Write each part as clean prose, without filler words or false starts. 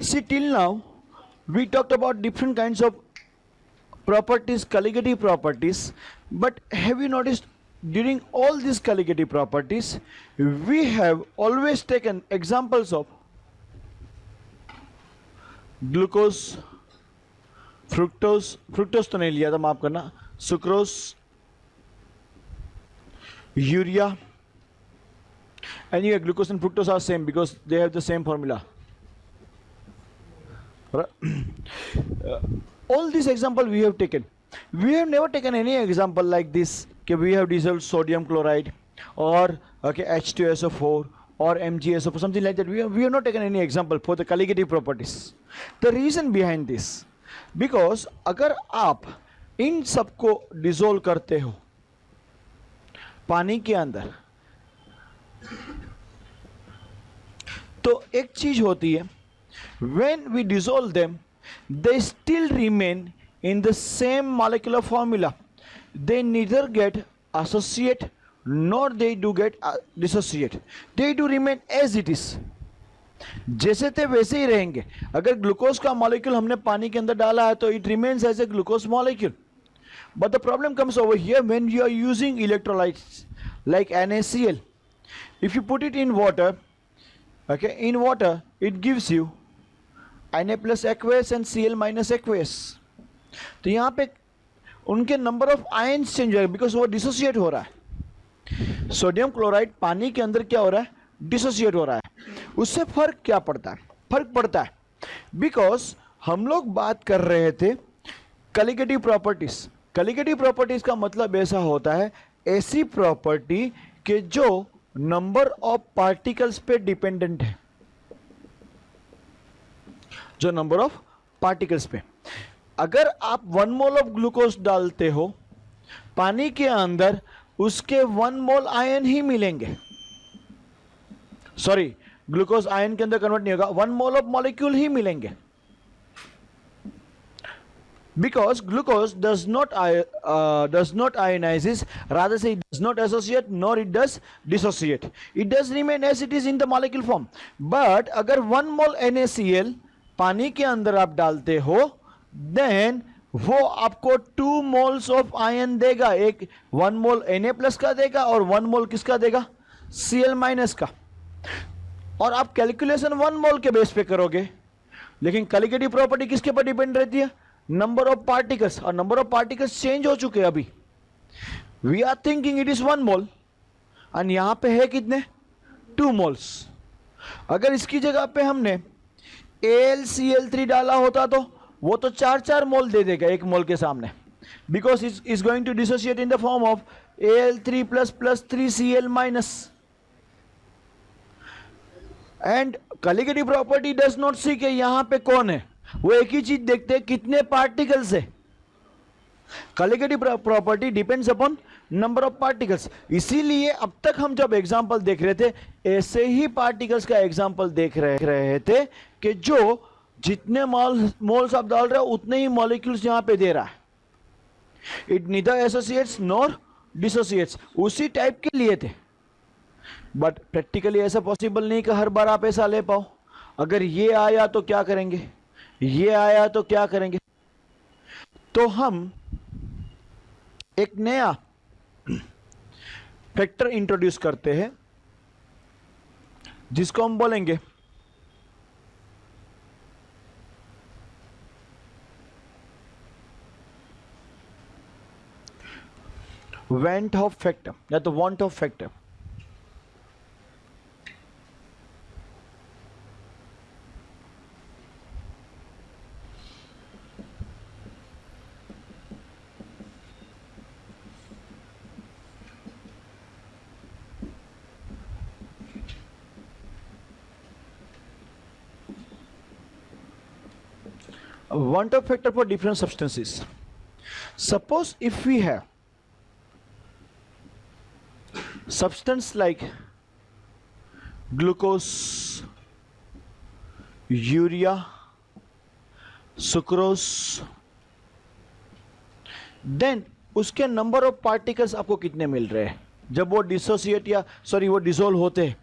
See, till now we talked about different kinds of properties, colligative properties, but have you noticed during all these colligative properties we have always taken examples of glucose, fructose तो नहीं लिया था, माफ करना, sucrose, urea, anyway glucose and fructose are same because they have the same formula. All these example we have taken. We have never taken any example like this. Okay, we have dissolved sodium chloride or okay, H2SO4 or MgSO4, something like that. We have not taken any example for the colligative properties. The reason behind this, because अगर आप इन सबको dissolve करते हो पानी के अंदर, तो एक चीज होती है, when we dissolve them they still remain in the same molecular formula. They neither get associate nor they do get dissociate. They do remain as it is. जैसे थे वैसे ही रहेंगे. अगर ग्लूकोज का मॉलिक्यूल हमने पानी के अंदर डाला है तो it remains as a glucose molecule. But the problem comes over here when you are using electrolytes like NaCl. If you put it in water, okay, in water it gives you Na plus aqueous and Cl minus aqueous. तो यहाँ पे उनके number of ions change हो जाएगा because वो dissociate हो रहा है. सोडियम क्लोराइड पानी के अंदर क्या हो रहा है, डिसोसिएट हो रहा है. उससे फर्क क्या पड़ता है, फर्क पड़ता है बिकॉज हम लोग बात कर रहे थे कलिगेटिव प्रॉपर्टीज. कलिगेटिव प्रॉपर्टीज का मतलब ऐसा होता है ऐसी प्रॉपर्टी कि जो नंबर ऑफ पार्टिकल्स पे डिपेंडेंट है, जो नंबर ऑफ पार्टिकल्स पे. अगर आप 1 मोल ऑफ ग्लूकोज डालते हो पानी के अंदर, उसके 1 मोल आयन ही मिलेंगे. सॉरी, ग्लूकोज आयन के अंदर कन्वर्ट नहीं होगा, 1 मोल ऑफ मॉलिक्यूल ही मिलेंगे. Because glucose does not ionizes, rather say it does not associate nor it does dissociate. It does remain as it is in the molecule form. But अगर 1 मोल NaCl पानी के अंदर आप डालते हो, then वो आपको 2 मोल्स ऑफ आयन देगा. एक 1 मोल Na प्लस का देगा और 1 मोल किसका देगा, Cl माइनस का. और आप कैलकुलेशन 1 मोल के बेस पे करोगे, लेकिन कलिगेटिव प्रॉपर्टी किसके पर डिपेंड रहती है, नंबर ऑफ पार्टिकल्स. और नंबर ऑफ पार्टिकल्स चेंज हो चुके हैं. अभी we are thinking it is 1 mole और यहां पे है कितने, 2 मोल्स. अगर इसकी जगह पे हमने AlCl3 डाला होता तो वो तो 4 मोल दे देगा 1 मोल के सामने, because is going to dissociate in the form of Al3 plus 3Cl minus. And colligative property does not see कि यहां पे कौन है, वो एक ही चीज देखते हैं कितने पार्टिकल्स है. Colligative property depends upon number of particles. इसीलिए अब तक हम जब एग्जांपल देख रहे थे ऐसे ही पार्टिकल्स का एग्जांपल देख रहे थे कि जो जितने मोल्स आप डाल रहे हो उतने ही मॉलिक्यूल्स यहां पे दे रहा है. It neither associates nor dissociates. उसी टाइप के लिए थे. बट प्रैक्टिकली ऐसा पॉसिबल नहीं कि हर बार आप ऐसा ले पाओ. अगर ये आया तो क्या करेंगे, ये आया तो क्या करेंगे. तो हम एक नया फैक्टर इंट्रोड्यूस करते हैं जिसको हम बोलेंगे वेंट ऑफ फैक्टर या तो want Hoff factor. Want of factor for different substances. Suppose if we have substance like glucose, urea, sucrose, then उसके नंबर ऑफ पार्टिकल्स आपको कितने मिल रहे हैं जब वो डिसोसिएट या सॉरी वो डिसोल्व होते हैं.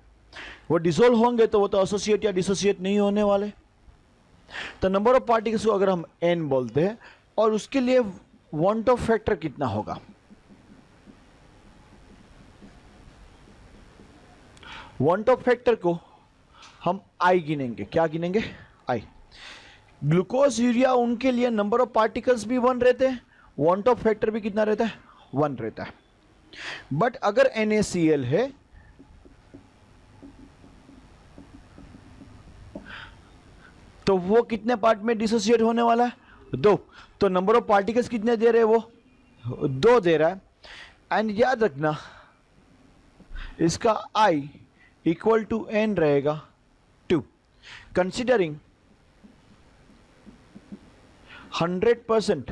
वो डिसोल्व होंगे तो वो तो एसोसिएट या डिसोसिएट नहीं होने वाले. तो नंबर ऑफ पार्टिकल्स को अगर हम n बोलते हैं और उसके लिए वांट ऑफ फैक्टर कितना होगा, वांट ऑफ फैक्टर को हम I गिनेंगे। क्या गिनेंगे? I। ग्लूकोज यूरिया उनके लिए नंबर ऑफ पार्टिकल्स भी 1 रहते हैं, वांट ऑफ फैक्टर भी कितना रहता है? 1 रहता है। बट अगर NaCl है तो वो कितने पार्ट में डिसोसिएट होने वाला है? 2। तो नंबर ऑफ पार्टिकल्स कितने दे रहे हैं? वो 2 दे रहा है। एंड याद रखना इसका I इक्वल टू n रहेगा 2, कंसिडरिंग 100%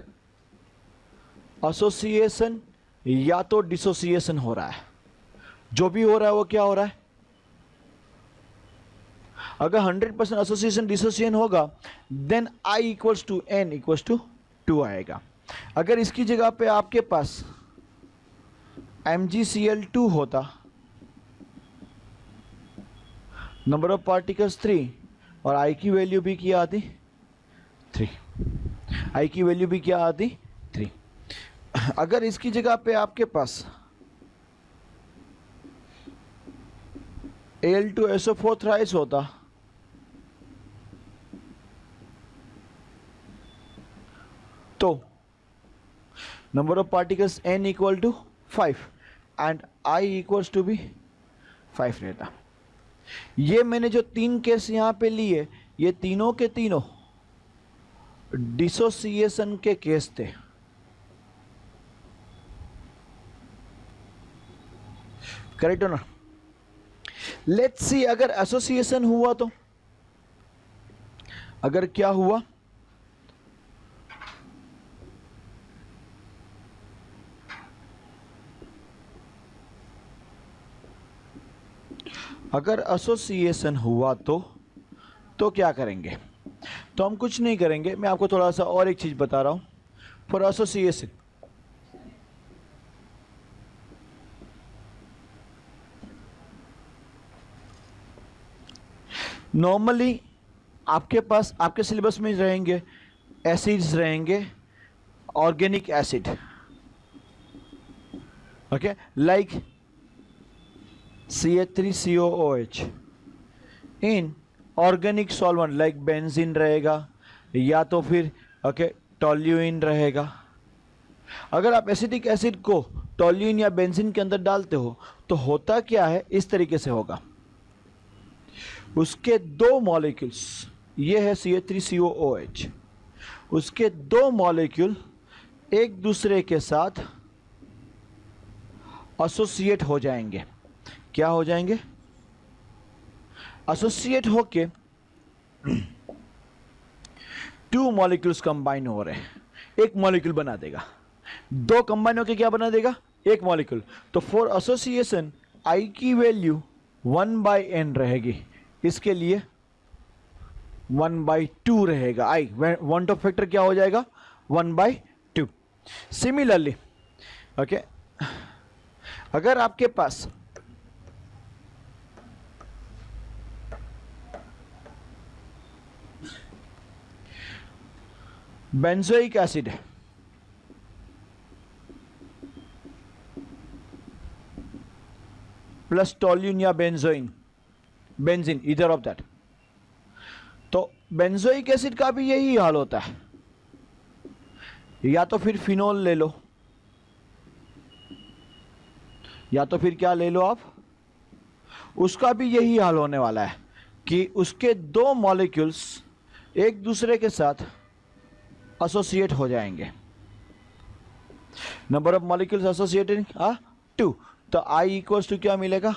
एसोसिएशन या तो डिसोसिएशन हो रहा है। जो भी हो रहा है वो क्या हो रहा है? अगर 100% एसोसिएशन डिसोसिएशन होगा then I equals to n equals to 2 आएगा। अगर इसकी जगह पे आपके पास MgCl2 होता, नंबर ऑफ पार्टिकल्स 3 और I की वैल्यू भी क्या आती? 3। I की वैल्यू भी क्या आती? 3। अगर इसकी जगह पे आपके पास Al2SO4 थ्राइस होता तो number of particles n equal to 5 and I equals to भी 5 रहता। ये मैंने जो 3 केस यहां पे लिए, ये तीनों के तीनों डिसोसिएशन के केस थे। करेक्ट हो ना? लेट्स सी अगर एसोसिएशन हुआ तो, अगर क्या हुआ? अगर एसोसिएशन हुआ तो क्या करेंगे? तो हम कुछ नहीं करेंगे, मैं आपको थोड़ा सा और एक चीज बता रहा हूं। फॉर एसोसिएशन नॉर्मली आपके पास आपके सिलेबस में रहेंगे एसिड्स, रहेंगे organic acid, okay, like CH3COOH in organic solvent like benzene रहेगा या तो फिर ओके टोल्यूइन रहेगा। अगर आप एसिटिक एसिड को टोल्यूइन या बेंजीन के अंदर डालते हो तो होता क्या है? इस तरीके से होगा। उसके 2 मॉलिक्यूल्स, ये है CH3COOH, उसके 2 मॉलिक्यूल एक दूसरे के साथ एसोसिएट हो जाएंगे। क्या हो जाएंगे? एसोसिएट होके 2 मॉलिक्यूल्स कंबाइन हो रहे हैं, एक मॉलिक्यूल बना देगा। 2 कंबाइन होके क्या बना देगा? एक मॉलिक्यूल। तो फॉर एसोसिएशन I की वैल्यू 1/n रहेगी, इसके लिए 1/2 रहेगा। I वांट ऑफ फैक्टर क्या हो जाएगा? 1/2। सिमिलरली ओके, अगर आपके पास बेंजोइक एसिड है प्लस टोल्यूइन या बेंजीन, इधर ऑफ दैट, तो बेंजोइक एसिड का भी यही हाल होता है। या तो फिर फिनोल ले लो, या तो फिर क्या ले लो आप, उसका भी यही हाल होने वाला है कि उसके 2 मॉलिक्यूल्स एक दूसरे के साथ एसोसिएट हो जाएंगे। नंबर ऑफ मॉलिक्यूल्स एसोसिएटेड 2, तो I इक्वल्स टू क्या मिलेगा?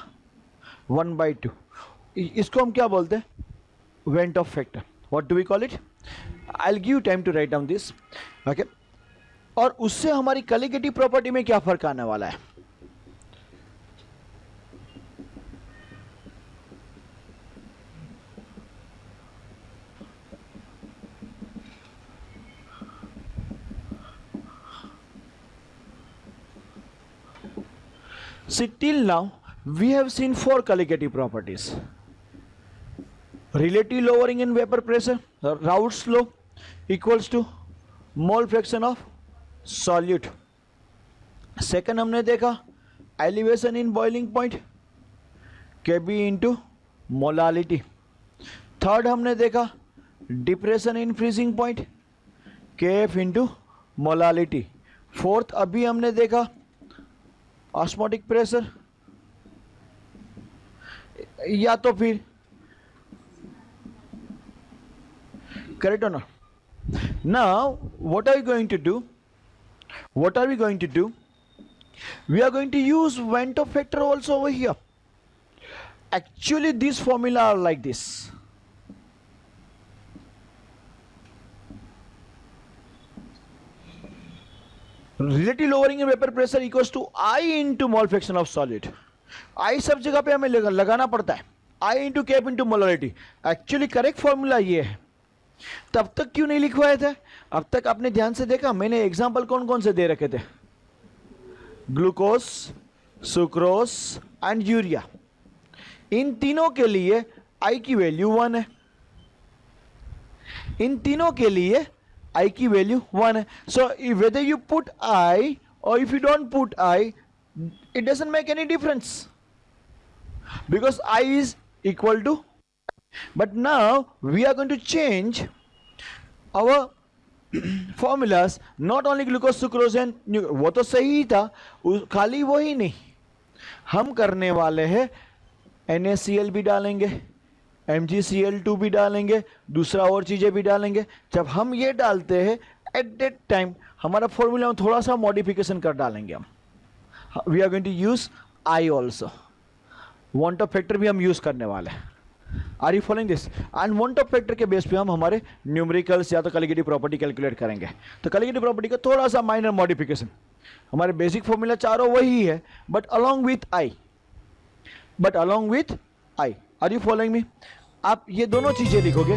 1/2। इसको हम क्या बोलते हैं? Van't Hoff factor. What do we call it? I will give time to write down this, okay. और उससे हमारी कलिगेटिव प्रॉपर्टी में क्या फर्क आने वाला है? See, till now we have seen 4 colligative properties. relative lowering in vapor pressure, Raoult's law, equals to mole fraction of solute. Second हमने देखा elevation in boiling point, Kb into molality. Third हमने देखा depression in freezing point, Kf into molality. Fourth अभी हमने देखा osmotic pressure, या तो फिर correct or not? Now what are we going to do? What are we going to do? We are going to use Vento factor also over here. Actually these formula are like this. Relative lowering in vapor pressure equals to I into mole fraction of solid. I सब जगह पे हमें लगाना पड़ता है, I into Kf into molarity. Actually correct formula ये है. तब तक क्यों नहीं लिखवाए थे? अब तक आपने ध्यान से देखा मैंने एग्जाम्पल कौन कौन से दे रखे थे? Glucose, sucrose and urea. इन तीनों के लिए I की वैल्यू 1 है. इन तीनों के लिए I की वैल्यू 1 है. So whether you put I or if you don't put I, it doesn't make any difference because I is equal to. But now we are going to change our formulas, not only glucose, sucrose and वो तो सही था, खाली वो ही नहीं, हम करने वाले हैं NaCl भी डालेंगे, MgCl2 भी डालेंगे, दूसरा और चीज़ें भी डालेंगे. जब हम ये डालते हैं एट दैट टाइम हमारा फॉर्मूला में थोड़ा सा मॉडिफिकेशन कर डालेंगे हम. We are going to use I also. Van't Hoff factor भी हम यूज करने वाले हैं. Are you following this? And van't Hoff factor के बेस पे हम हमारे न्यूमेरिकल्स या तो कलिगेटिव प्रॉपर्टी कैलकुलेट करेंगे. तो कलिगेटिव प्रॉपर्टी का थोड़ा सा माइनर मॉडिफिकेशन. हमारे बेसिक फॉर्मूला चारों वही है but along with I. Are you following me? आप ये दोनों चीजें लिखोगे